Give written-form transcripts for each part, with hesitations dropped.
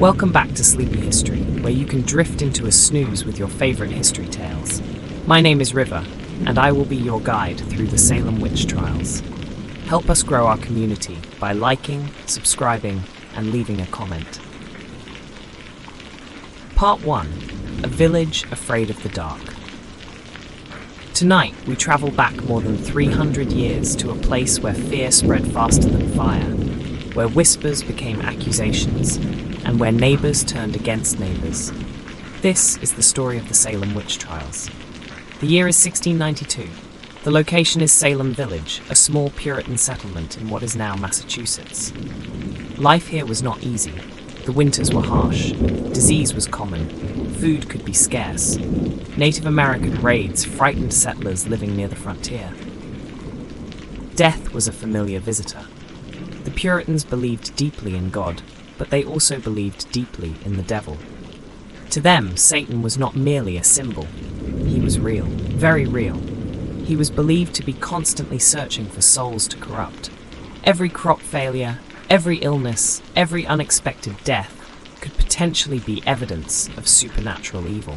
Welcome back to Sleepy History, where you can drift into a snooze with your favorite history tales. My name is River, and I will be your guide through the Salem Witch Trials. Help us grow our community by liking, subscribing, and leaving a comment. Part 1. A Village Afraid of the Dark. Tonight, we travel back more than 300 years to a place where fear spread faster than fire, where whispers became accusations, and where neighbors turned against neighbors. This is the story of the Salem Witch Trials. The year is 1692. The location is Salem Village, a small Puritan settlement in what is now Massachusetts. Life here was not easy. The winters were harsh. Disease was common. Food could be scarce. Native American raids frightened settlers living near the frontier. Death was a familiar visitor. The Puritans believed deeply in God, but they also believed deeply in the devil. To them, Satan was not merely a symbol. He was real, very real. He was believed to be constantly searching for souls to corrupt. Every crop failure, every illness, every unexpected death could potentially be evidence of supernatural evil.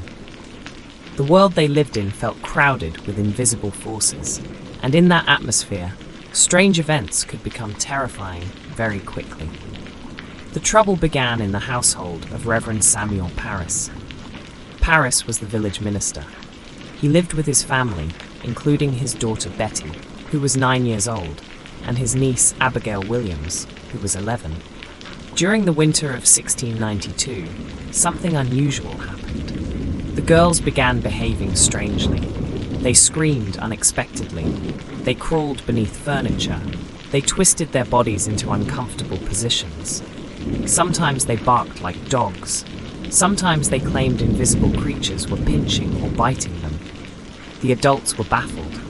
The world they lived in felt crowded with invisible forces, and in that atmosphere, strange events could become terrifying very quickly. The trouble began in the household of Reverend Samuel Parris. Parris was the village minister. He lived with his family, including his daughter Betty, who was 9 years old, and his niece Abigail Williams, who was 11. During the winter of 1692, something unusual happened. The girls began behaving strangely. They screamed unexpectedly. They crawled beneath furniture. They twisted their bodies into uncomfortable positions. Sometimes they barked like dogs. Sometimes they claimed invisible creatures were pinching or biting them. The adults were baffled.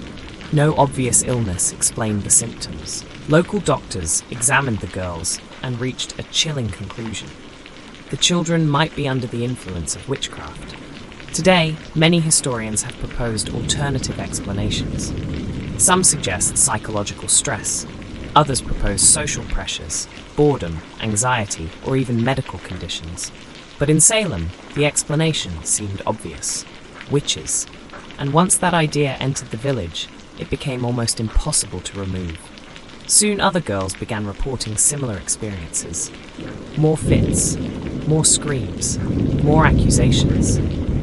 No obvious illness explained the symptoms. Local doctors examined the girls and reached a chilling conclusion. The children might be under the influence of witchcraft. Today, many historians have proposed alternative explanations. Some suggest psychological stress. Others propose social pressures, boredom, anxiety, or even medical conditions. But in Salem, the explanation seemed obvious: witches. And once that idea entered the village, it became almost impossible to remove. Soon other girls began reporting similar experiences. More fits, more screams, more accusations.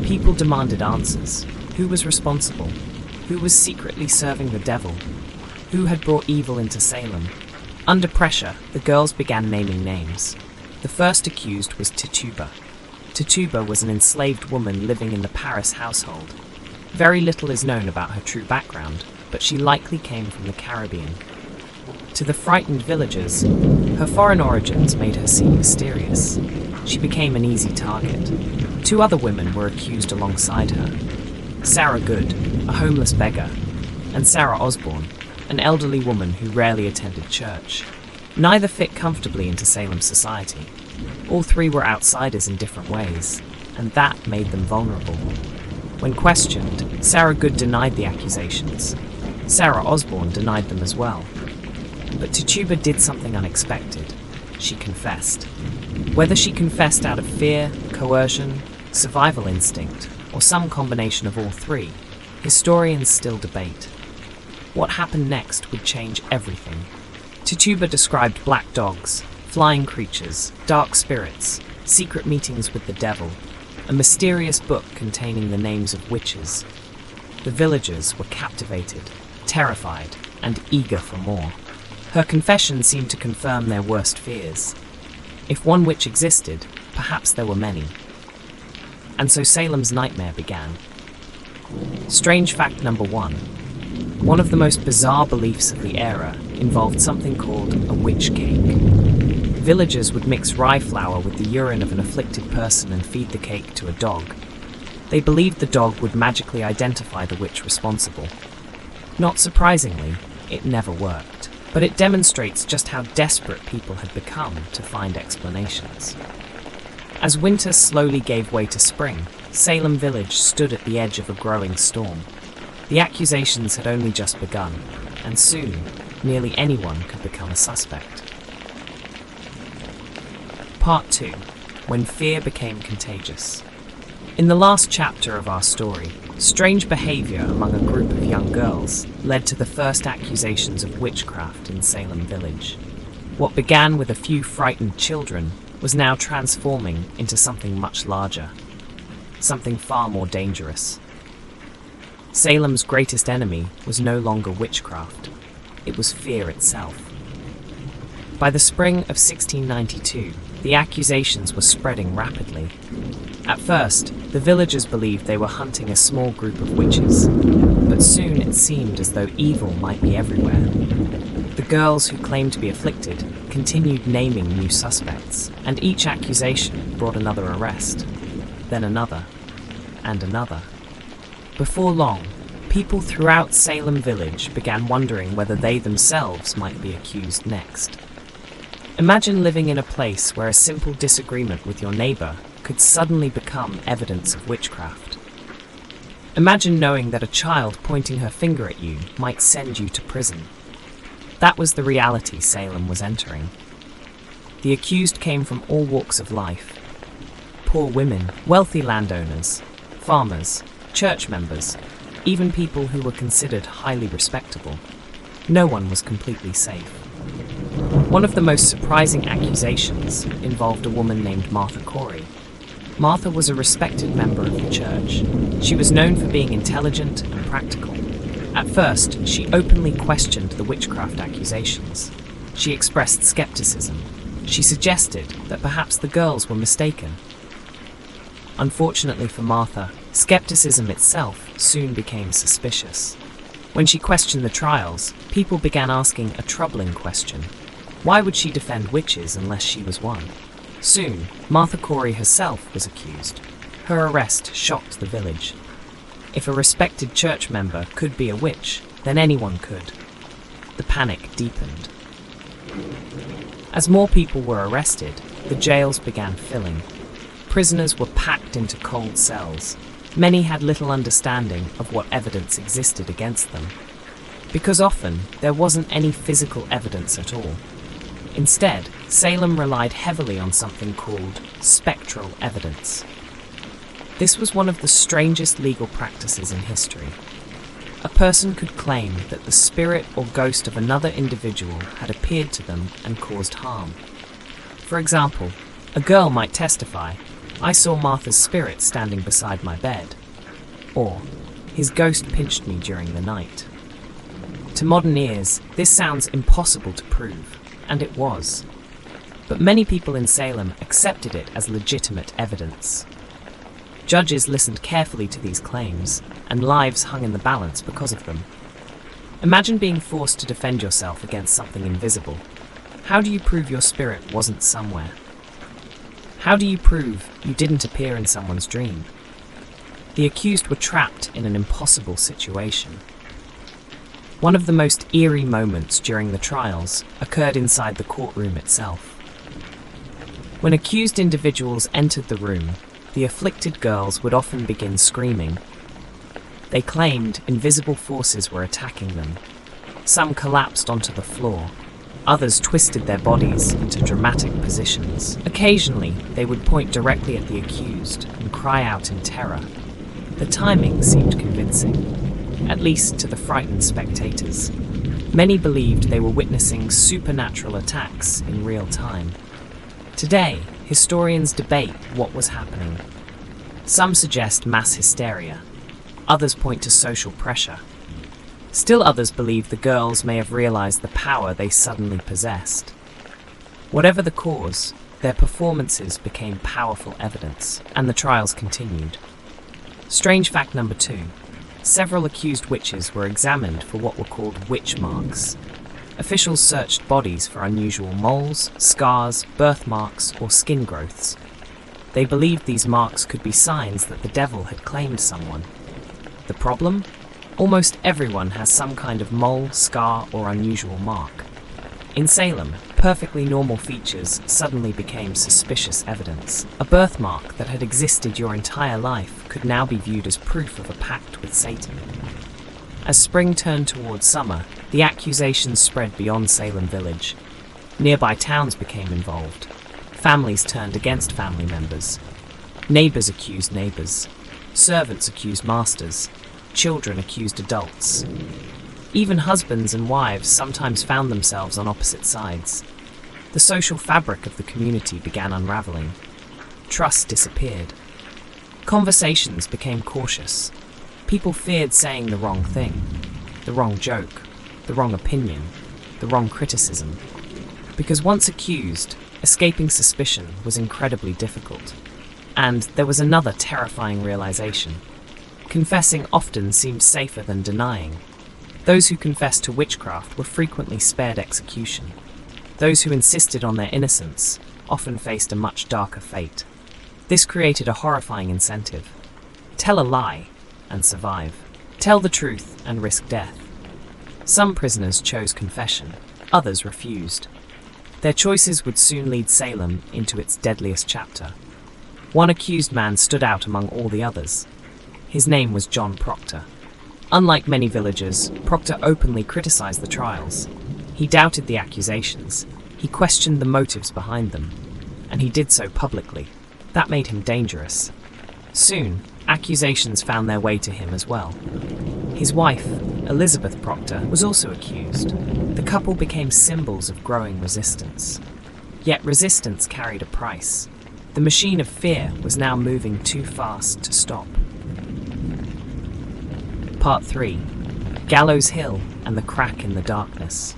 People demanded answers. Who was responsible? Who was secretly serving the devil? Who had brought evil into Salem? Under pressure, the girls began naming names. The first accused was Tituba. Tituba was an enslaved woman living in the Parris household. Very little is known about her true background, but she likely came from the Caribbean. To the frightened villagers, her foreign origins made her seem mysterious. She became an easy target. 2 other women were accused alongside her: Sarah Good, a homeless beggar, and Sarah Osborne, an elderly woman who rarely attended church. Neither fit comfortably into Salem society. All 3 were outsiders in different ways, and that made them vulnerable. When questioned, Sarah Good denied the accusations. Sarah Osborne denied them as well. But Tituba did something unexpected. She confessed. Whether she confessed out of fear, coercion, survival instinct, or some combination of all 3, historians still debate. What happened next would change everything. Tituba described black dogs, flying creatures, dark spirits, secret meetings with the devil, a mysterious book containing the names of witches. The villagers were captivated, terrified, and eager for more. Her confession seemed to confirm their worst fears. If one witch existed, perhaps there were many. And so Salem's nightmare began. Strange fact number 1. One of the most bizarre beliefs of the era involved something called a witch cake. Villagers would mix rye flour with the urine of an afflicted person and feed the cake to a dog. They believed the dog would magically identify the witch responsible. Not surprisingly, it never worked, but it demonstrates just how desperate people had become to find explanations. As winter slowly gave way to spring, Salem Village stood at the edge of a growing storm. The accusations had only just begun, and soon, nearly anyone could become a suspect. Part 2. when fear became contagious. In the last chapter of our story, strange behavior among a group of young girls led to the first accusations of witchcraft in Salem Village. What began with a few frightened children was now transforming into something much larger, something far more dangerous. Salem's greatest enemy was no longer witchcraft, it was fear itself. By the spring of 1692, the accusations were spreading rapidly. At first, the villagers believed they were hunting a small group of witches, but soon it seemed as though evil might be everywhere. The girls who claimed to be afflicted continued naming new suspects, and each accusation brought another arrest, then another, and another. Before long, people throughout Salem Village began wondering whether they themselves might be accused next. Imagine living in a place where a simple disagreement with your neighbor could suddenly become evidence of witchcraft. Imagine knowing that a child pointing her finger at you might send you to prison. That was the reality Salem was entering. The accused came from all walks of life. Poor women, wealthy landowners, farmers, church members, even people who were considered highly respectable. No one was completely safe. One of the most surprising accusations involved a woman named Martha Corey. Martha was a respected member of the church. She was known for being intelligent and practical. At first, she openly questioned the witchcraft accusations. She expressed skepticism. She suggested that perhaps the girls were mistaken. Unfortunately for Martha, skepticism itself soon became suspicious. When she questioned the trials, people began asking a troubling question. Why would she defend witches unless she was one? Soon, Martha Corey herself was accused. Her arrest shocked the village. If a respected church member could be a witch, then anyone could. The panic deepened. As more people were arrested, the jails began filling. Prisoners were packed into cold cells. Many had little understanding of what evidence existed against them, because often there wasn't any physical evidence at all. Instead, Salem relied heavily on something called spectral evidence. This was one of the strangest legal practices in history. A person could claim that the spirit or ghost of another individual had appeared to them and caused harm. For example, a girl might testify, "I saw Martha's spirit standing beside my bed," or "His ghost pinched me during the night." To modern ears, this sounds impossible to prove, and it was. But many people in Salem accepted it as legitimate evidence. Judges listened carefully to these claims, and lives hung in the balance because of them. Imagine being forced to defend yourself against something invisible. How do you prove your spirit wasn't somewhere? How do you prove you didn't appear in someone's dream? The accused were trapped in an impossible situation. One of the most eerie moments during the trials occurred inside the courtroom itself. When accused individuals entered the room, the afflicted girls would often begin screaming. They claimed invisible forces were attacking them. Some collapsed onto the floor. Others twisted their bodies into dramatic positions. Occasionally, they would point directly at the accused and cry out in terror. The timing seemed convincing, at least to the frightened spectators. Many believed they were witnessing supernatural attacks in real time. Today, historians debate what was happening. Some suggest mass hysteria. Others point to social pressure. Still others believe the girls may have realized the power they suddenly possessed. Whatever the cause, their performances became powerful evidence, and the trials continued. Strange fact number 2. Several accused witches were examined for what were called witch marks. Officials searched bodies for unusual moles, scars, birthmarks, or skin growths. They believed these marks could be signs that the devil had claimed someone. The problem? Almost everyone has some kind of mole, scar, or unusual mark. In Salem, perfectly normal features suddenly became suspicious evidence. A birthmark that had existed your entire life could now be viewed as proof of a pact with Satan. As spring turned towards summer, the accusations spread beyond Salem Village. Nearby towns became involved. Families turned against family members. Neighbors accused neighbors. Servants accused masters. Children accused adults. Even husbands and wives sometimes found themselves on opposite sides. The social fabric of the community began unraveling. Trust disappeared. Conversations became cautious. People feared saying the wrong thing, the wrong joke, the wrong opinion, the wrong criticism. Because once accused, escaping suspicion was incredibly difficult. And there was another terrifying realization. Confessing often seemed safer than denying. Those who confessed to witchcraft were frequently spared execution. Those who insisted on their innocence often faced a much darker fate. This created a horrifying incentive. Tell a lie and survive. Tell the truth and risk death. Some prisoners chose confession, others refused. Their choices would soon lead Salem into its deadliest chapter. One accused man stood out among all the others. His name was John Proctor. Unlike many villagers, Proctor openly criticized the trials. He doubted the accusations. He questioned the motives behind them. And he did so publicly. That made him dangerous. Soon, accusations found their way to him as well. His wife, Elizabeth Proctor, was also accused. The couple became symbols of growing resistance. Yet resistance carried a price. The machine of fear was now moving too fast to stop. Part 3. Gallows Hill and the Crack in the Darkness.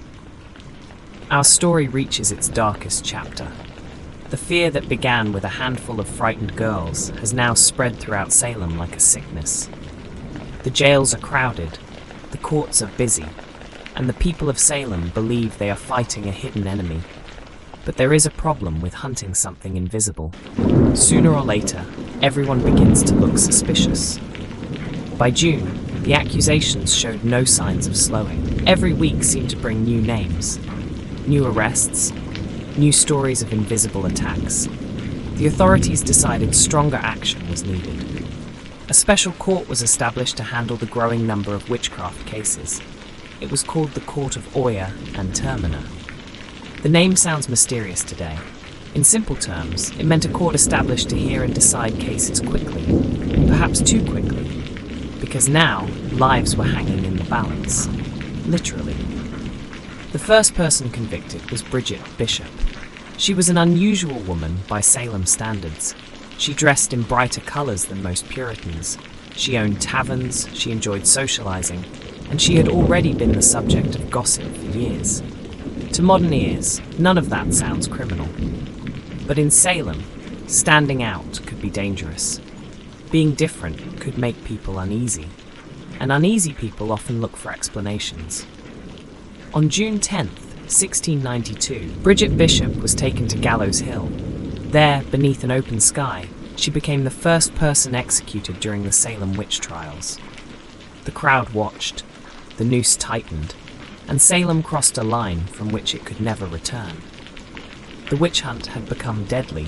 Our story reaches its darkest chapter. The fear that began with a handful of frightened girls has now spread throughout Salem like a sickness. The jails are crowded, the courts are busy, and the people of Salem believe they are fighting a hidden enemy. But there is a problem with hunting something invisible. Sooner or later, everyone begins to look suspicious. By June, the accusations showed no signs of slowing. Every week seemed to bring new names, new arrests, new stories of invisible attacks. The authorities decided stronger action was needed. A special court was established to handle the growing number of witchcraft cases. It was called the Court of Oyer and Termina. The name sounds mysterious today. In simple terms, it meant a court established to hear and decide cases quickly, perhaps too quickly, because now lives were hanging in the balance, literally. The first person convicted was Bridget Bishop. She was an unusual woman by Salem standards. She dressed in brighter colours than most Puritans. She owned taverns, she enjoyed socialising, and she had already been the subject of gossip for years. To modern ears, none of that sounds criminal. But in Salem, standing out could be dangerous. Being different could make people uneasy, and uneasy people often look for explanations. On June 10th, 1692, Bridget Bishop was taken to Gallows Hill. There, beneath an open sky, she became the first person executed during the Salem Witch Trials. The crowd watched, the noose tightened, and Salem crossed a line from which it could never return. The witch hunt had become deadly.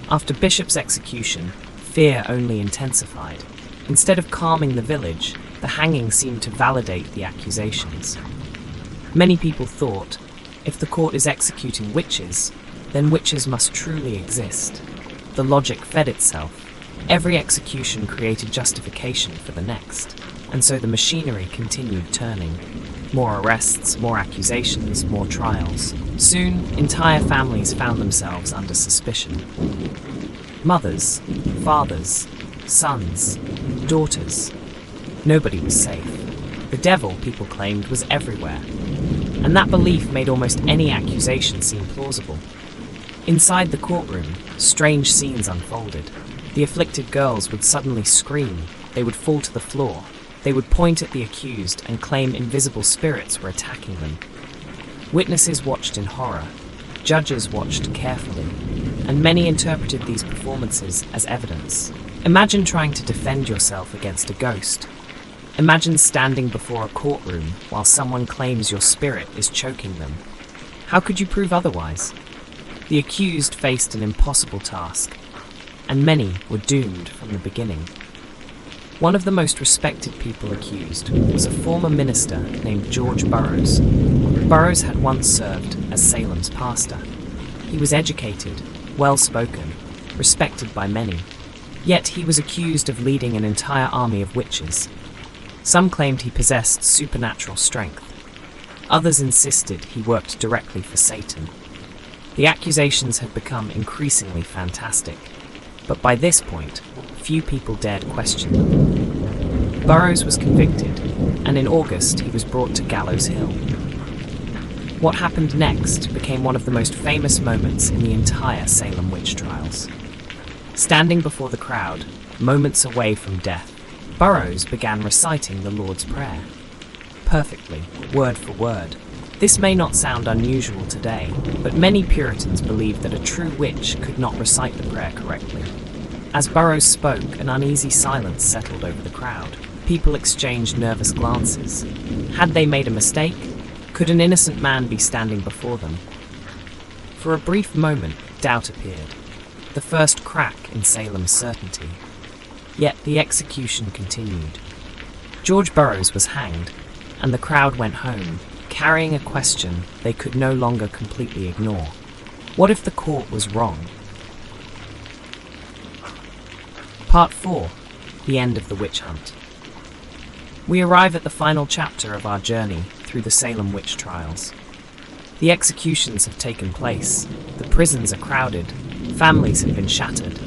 After Bishop's execution, fear only intensified. Instead of calming the village, the hanging seemed to validate the accusations. Many people thought, if the court is executing witches, then witches must truly exist. The logic fed itself. Every execution created justification for the next, and so the machinery continued turning. More arrests, more accusations, more trials. Soon, entire families found themselves under suspicion. Mothers, fathers, sons, daughters. Nobody was safe. The devil, people claimed, was everywhere, and that belief made almost any accusation seem plausible. Inside the courtroom, strange scenes unfolded. The afflicted girls would suddenly scream, they would fall to the floor, they would point at the accused and claim invisible spirits were attacking them. Witnesses watched in horror, judges watched carefully, and many interpreted these performances as evidence. Imagine trying to defend yourself against a ghost. Imagine standing before a courtroom while someone claims your spirit is choking them. How could you prove otherwise? The accused faced an impossible task, and many were doomed from the beginning. One of the most respected people accused was a former minister named George Burroughs. Burroughs had once served as Salem's pastor. He was educated, well-spoken, respected by many. Yet he was accused of leading an entire army of witches. Some claimed he possessed supernatural strength. Others insisted he worked directly for Satan. The accusations had become increasingly fantastic, but by this point, few people dared question them. Burroughs was convicted, and in August he was brought to Gallows Hill. What happened next became one of the most famous moments in the entire Salem Witch Trials. Standing before the crowd, moments away from death, Burroughs began reciting the Lord's Prayer. Perfectly, word for word. This may not sound unusual today, but many Puritans believed that a true witch could not recite the prayer correctly. As Burroughs spoke, an uneasy silence settled over the crowd. People exchanged nervous glances. Had they made a mistake? Could an innocent man be standing before them? For a brief moment, doubt appeared, the first crack in Salem's certainty. Yet the execution continued. George Burroughs was hanged, and the crowd went home, carrying a question they could no longer completely ignore. What if the court was wrong? Part 4. The End of the Witch Hunt. We arrive at the final chapter of our journey through the Salem Witch Trials. The executions have taken place, the prisons are crowded, families have been shattered,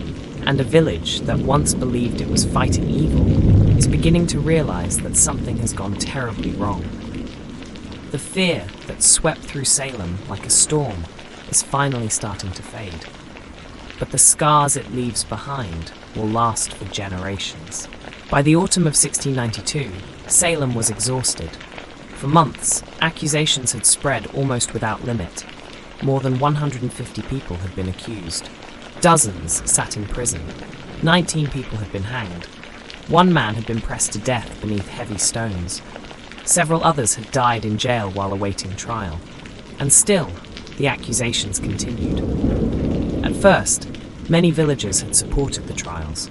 and a village that once believed it was fighting evil is beginning to realize that something has gone terribly wrong. The fear that swept through Salem like a storm is finally starting to fade, but the scars it leaves behind will last for generations. By the autumn of 1692, Salem was exhausted. For months, accusations had spread almost without limit. More than 150 people had been accused. Dozens sat in prison. 19 people had been hanged. One man had been pressed to death beneath heavy stones. Several others had died in jail while awaiting trial. And still, the accusations continued. At first, many villagers had supported the trials.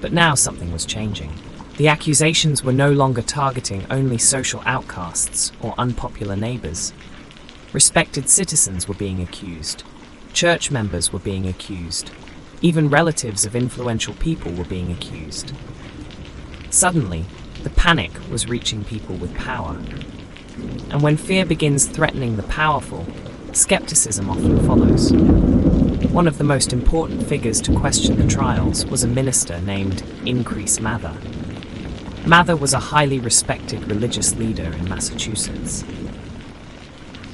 But now something was changing. The accusations were no longer targeting only social outcasts or unpopular neighbors. Respected citizens were being accused. Church members were being accused. Even relatives of influential people were being accused. Suddenly, the panic was reaching people with power. And when fear begins threatening the powerful, skepticism often follows. One of the most important figures to question the trials was a minister named Increase Mather. Mather was a highly respected religious leader in Massachusetts.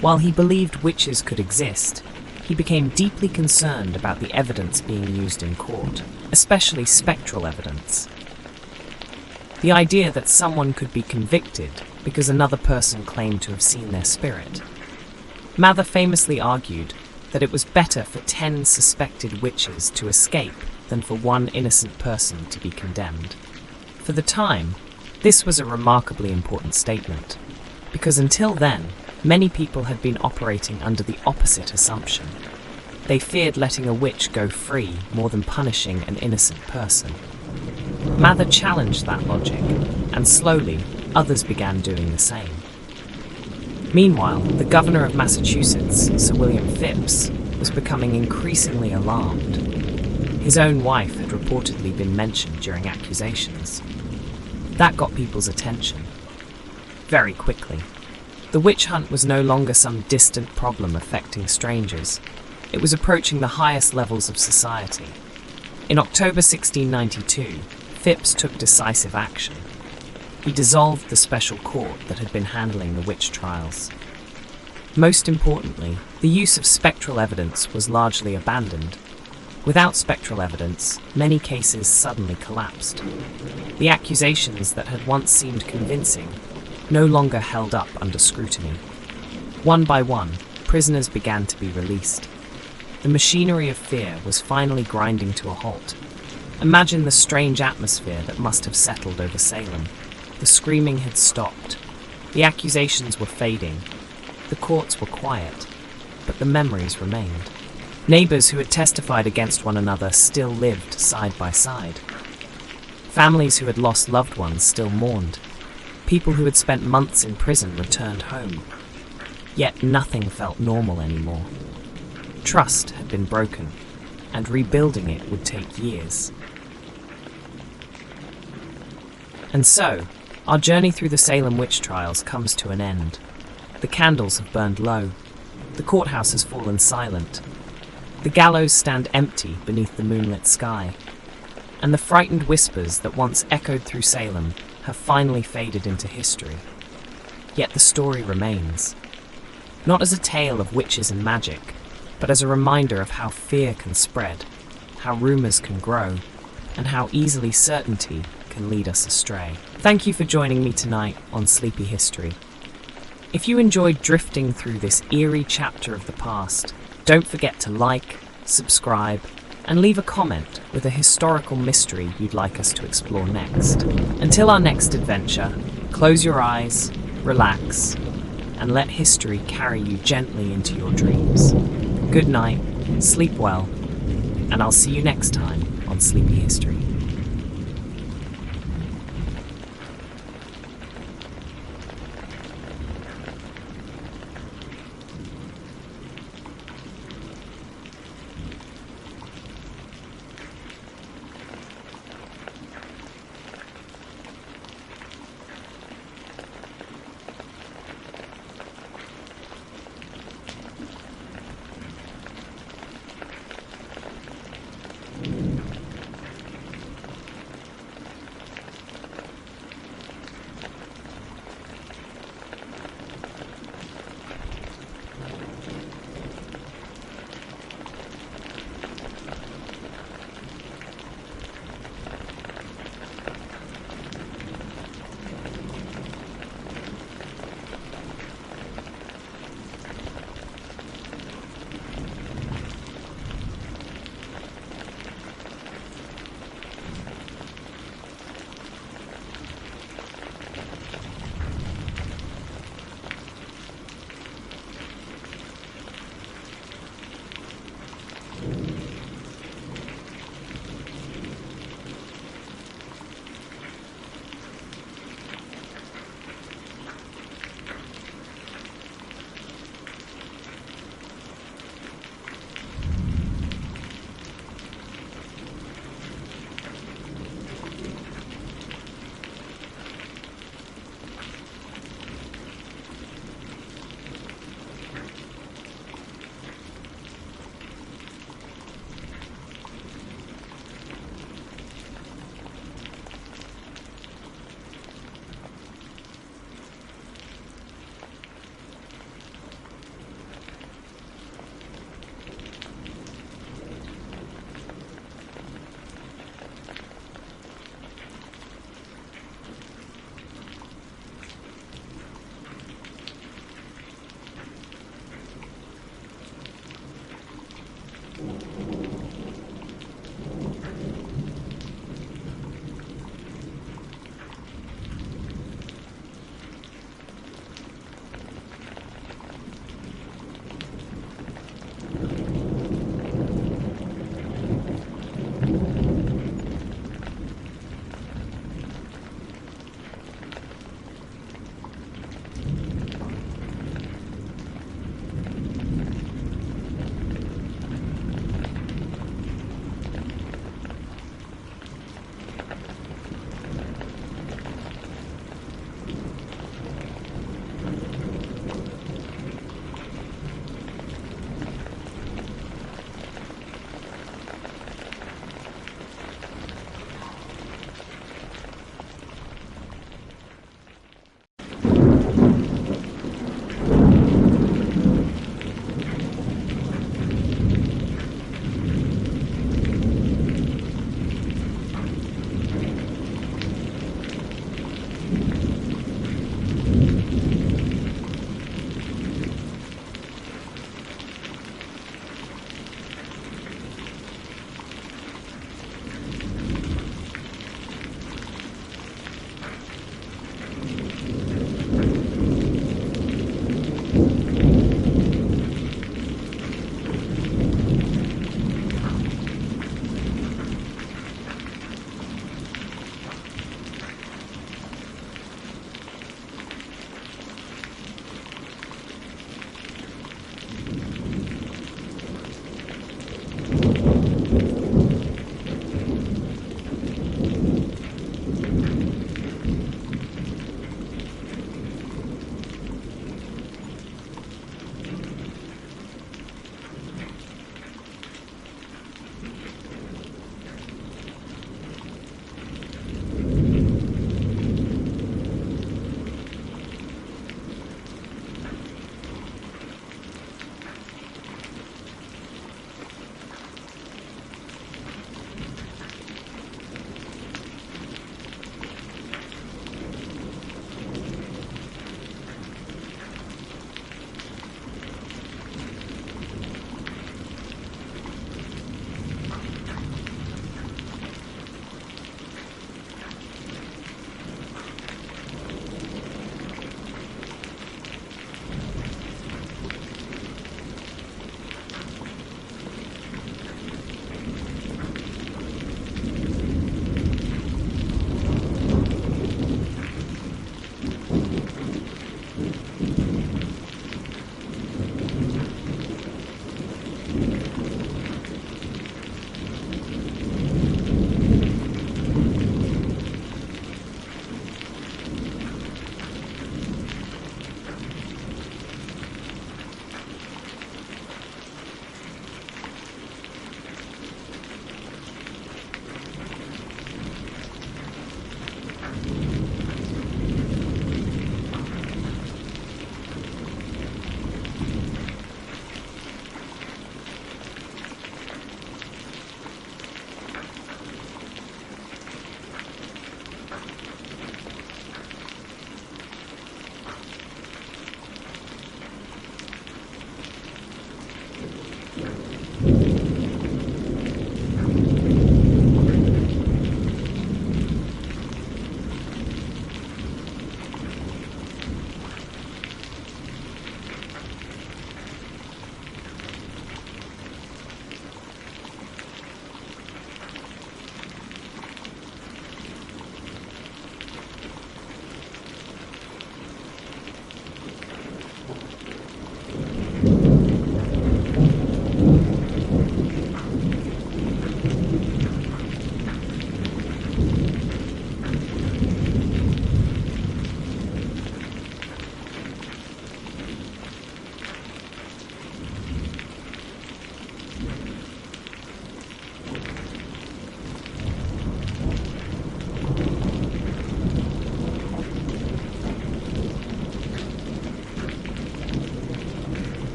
While he believed witches could exist, he became deeply concerned about the evidence being used in court, especially spectral evidence. The idea that someone could be convicted because another person claimed to have seen their spirit. Mather famously argued that it was better for 10 suspected witches to escape than for one innocent person to be condemned. For the time, this was a remarkably important statement, because until then, many people had been operating under the opposite assumption. They feared letting a witch go free more than punishing an innocent person. Mather challenged that logic, and slowly, others began doing the same. Meanwhile, the governor of Massachusetts, Sir William Phips, was becoming increasingly alarmed. His own wife had reportedly been mentioned during accusations. That got people's attention. Very quickly. The witch hunt was no longer some distant problem affecting strangers. It was approaching the highest levels of society. In October 1692, Phips took decisive action. He dissolved the special court that had been handling the witch trials. Most importantly, the use of spectral evidence was largely abandoned. Without spectral evidence, many cases suddenly collapsed. The accusations that had once seemed convincing no longer held up under scrutiny. One by one, prisoners began to be released. The machinery of fear was finally grinding to a halt. Imagine the strange atmosphere that must have settled over Salem. The screaming had stopped. The accusations were fading. The courts were quiet, but the memories remained. Neighbors who had testified against one another still lived side by side. Families who had lost loved ones still mourned. People who had spent months in prison returned home. Yet nothing felt normal anymore. Trust had been broken. and rebuilding it would take years. And so, our journey through the Salem Witch Trials comes to an end. The candles have burned low. The courthouse has fallen silent. The gallows stand empty beneath the moonlit sky. And the frightened whispers that once echoed through Salem have finally faded into history. Yet the story remains. Not as a tale of witches and magic, but as a reminder of how fear can spread, how rumors can grow, and how easily certainty can lead us astray. Thank you for joining me tonight on Sleepy History. If you enjoyed drifting through this eerie chapter of the past, don't forget to like, subscribe, and leave a comment with a historical mystery you'd like us to explore next. Until our next adventure, close your eyes, relax, and let history carry you gently into your dreams. Good night, sleep well, and I'll see you next time on Sleepy History.